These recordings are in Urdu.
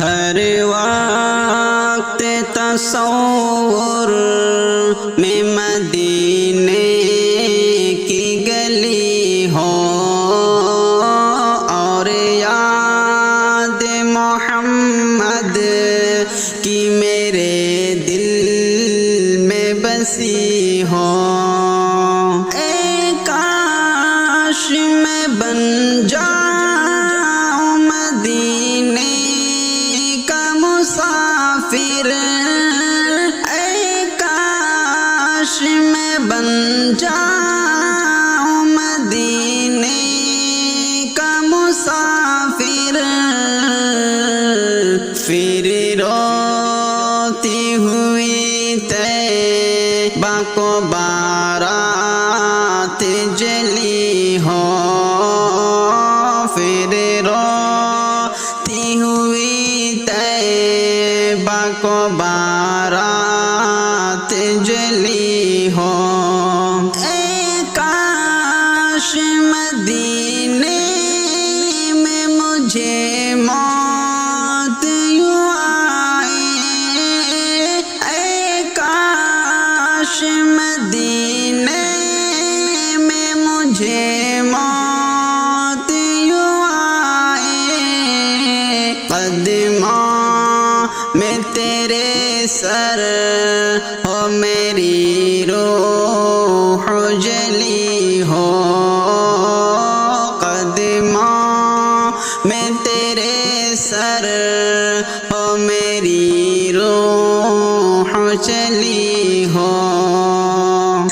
ہر وقت تصور میں مدینے کی گلی ہو اور یاد محمد کی میرے دل میں بسی ہو۔ اے کاش میں بن جاؤں مدینے کا مسافر، اے کاش میں بن جاؤں مدینے کا مسافر، پھر روتی ہوئی طیبہ کو بارات جلی ہو، پھر روتی ہوئی طیبہ کو بارات جلی ہو۔ اے کاش مدینے میں مجھے موت یوں آئے، اے کاش مدینے میں مجھے موت یوں آئے، قدموں میں تیرے سر ہو میری روح جلی ہو، قدموں میں تیرے سر ہو میری روح چلی ہو۔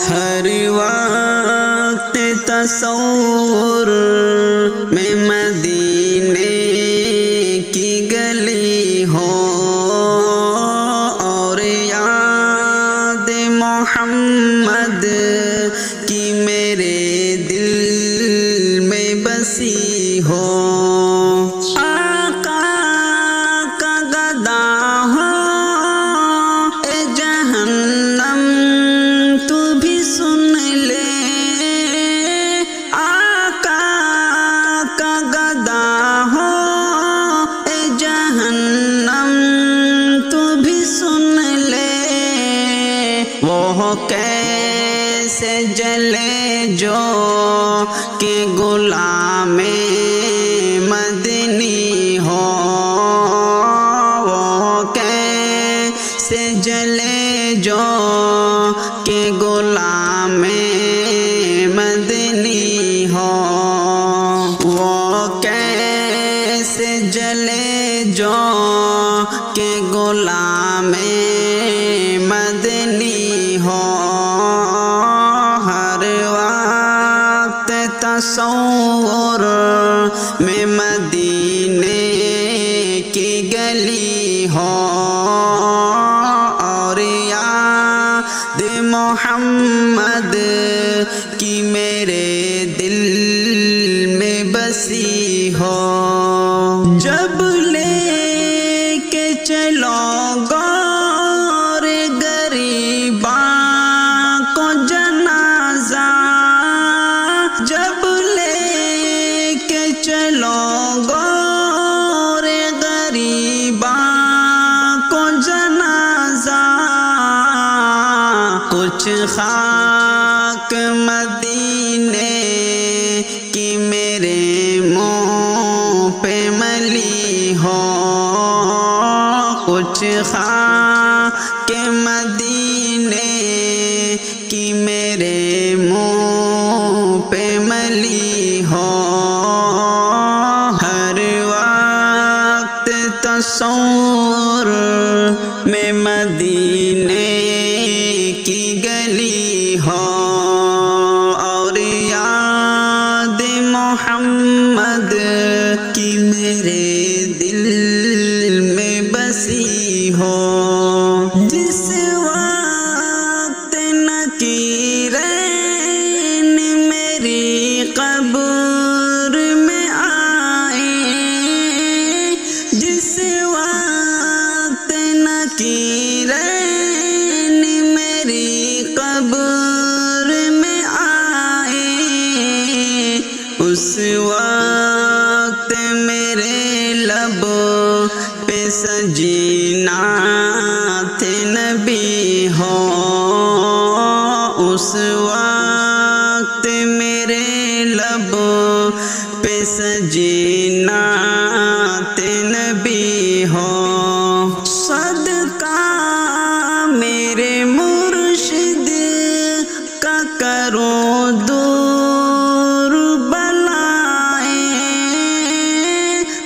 ہر وقت تصور میں مدینے کی گلی ہو اور یاد محمد کی میرے دل میں بسی ہو۔ آقا کا گدا ہو اے جہنم تو بھی سن لے، آقا کا گدا ہو اے جہنم تو بھی سن لے، وہ کیسے جلے جو کہ غلام مدنی ہو، وہ کیسے جلے جو کہ غلام مدنی ہو، وہ کیسے جلے جو کہ غلام مدنی ہو۔ ہر وقت تصور میں مدینے کی گلی ہو اور یاد محمد کی میرے دل میں بسی ہو۔ جب لے کے چلو گور غریباں کو جنازہ، جب لے کے چلو گور غریباں کو جنازہ، کچھ خاک مدینے کی میرے منہ پہ ملی ہو، کچھ خاک مدینے کی میرے منہ پہ ملی ہو۔ ہر وقت تصور میں مدینے کی گلی ہو اور یاد محمد کی میرے دل میں بسی ہو۔ جس وقت نکیرین میری قبر میں آئے، جس وقت نکیرین میری قبر میں آئے، اس وقت میرے لب پہ سجی نعت نبی ہو، اس وقت میرے لب پہ سجی نعت نبی ہو، صدقہ میرے مرشد کا کرو دور بلائیں،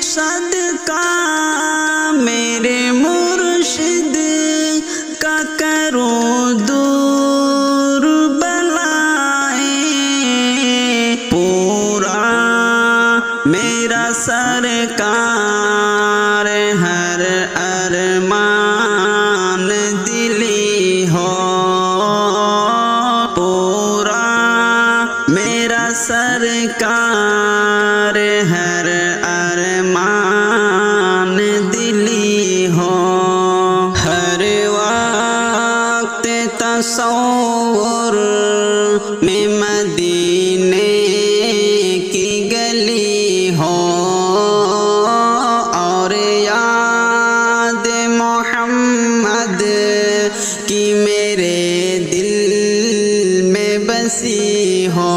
صدقہ میرے مرشد کا کرو دور بلائیں، پورا میرا سرکار ہر ارمان دلی ہو، پورا میرا سرکار ہر ارمان دلی ہو، ہر وقت تصور میں مدینے کی گلی ہو، اور یاد محمد کی میرے دل میں بسی ہو،